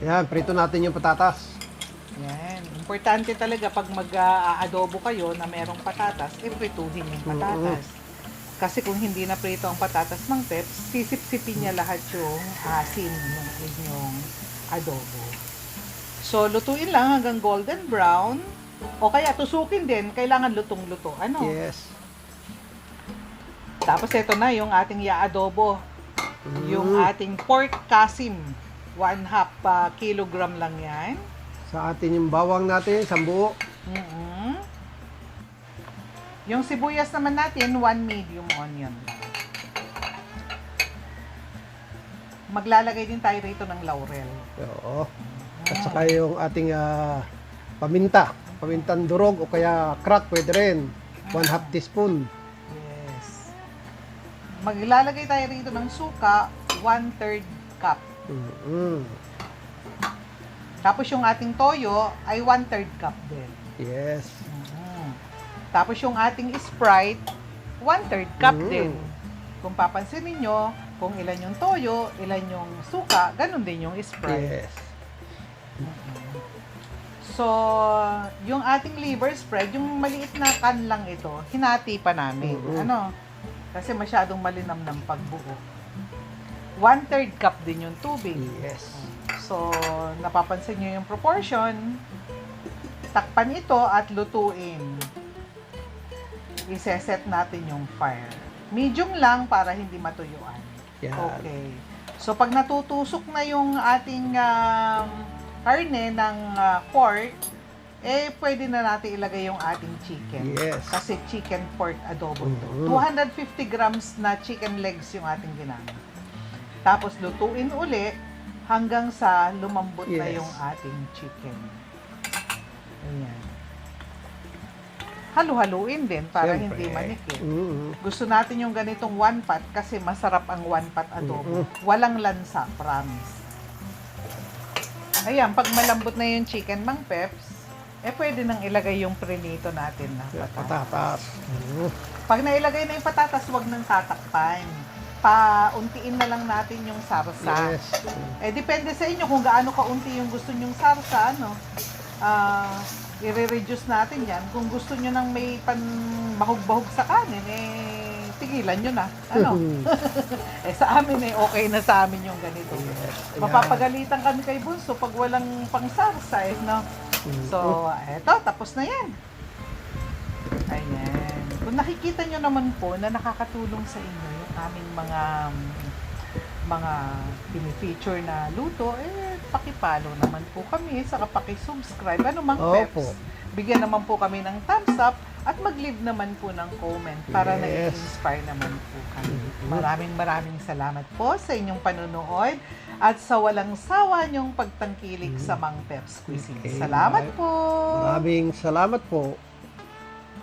Yan, prito natin yung patatas. Yan. Importante talaga pag mag-adobo kayo na merong patatas, iprituhin yung patatas. Kasi kung hindi na prito ang patatas ng peps, sisip-sipin niya lahat yung asin ng inyong adobo. So, lutuin lang hanggang golden brown. O kaya tusukin din, kailangan lutong-luto. Ano? Yes. Tapos ito na yung ating i-adobo. Yung ating pork kasim. 1/2 kilogram lang yan. Sa atin yung bawang natin, isang buo. Yung sibuyas naman natin, 1 medium onion lang. Maglalagay din tayo rito ng laurel. Oo. At saka yung ating paminta. Pamintang durog o kaya crack, pwede rin. 1/2 teaspoon. Yes. Maglalagay tayo rito ng suka, 1/3 cup. Tapos yung ating toyo ay 1/3 cup din. Yes. Tapos yung ating Sprite, 1/3 cup din. Kung papansin niyo kung ilan yung toyo, ilan yung suka, ganun din yung Sprite. Yes. So, yung ating liver spread, yung maliit na can lang ito, hinati pa namin. Ano? Kasi masyadong malinamnam pagbuo. 1/3 cup din yung tubig. Yes. So, napapansin nyo yung proportion. Takpan ito at lutuin. Iseset natin yung fire. Medium lang para hindi matuyuan. Yan. Okay. So, pag natutusok na yung ating karne ng pork, pwede na natin ilagay yung ating chicken. Yes. Kasi chicken pork adobo ito. 250 grams na chicken legs yung ating ginamit. Tapos, lutuin uli hanggang sa lumambot na yung ating chicken. Ayan. Halu-haluin din para Siyempre. hindi manikit. Gusto natin yung ganitong one pot kasi masarap ang one pot adobo. Walang lansa, promise. Ayan, pag malambot na yung chicken, Mang Peps, pwede nang ilagay yung prinito natin na patatas. Pag nailagay na yung patatas, huwag nang tatakpan. Pauntiin na lang natin yung sarsa. Yes. Depende sa inyo kung gaano kaunti yung gusto nyong sarsa, ano. I-reduce natin yan. Kung gusto nyo nang may panbahog-bahog sa kanin, tigilan nyo na. Ano? Sa amin, okay na sa amin yung ganito. Yes. Mapapagalitan kami kay Bunso pag walang pangsarsa, no? So, eto, tapos na yan. Ayan. Kung nakikita nyo naman po na nakakatulong sa inyo yung aming mga pini-feature na luto, pakipalo naman po kami, saka pakisubscribe. Ano Mang Peps? Bigyan naman po kami ng thumbs up at mag-leave naman po ng comment para na-inspire naman po kami. Maraming salamat po sa inyong panunood at sa walang sawa niyong pagtangkilik sa Mang Peps Cuisine. Salamat po! Maraming salamat po.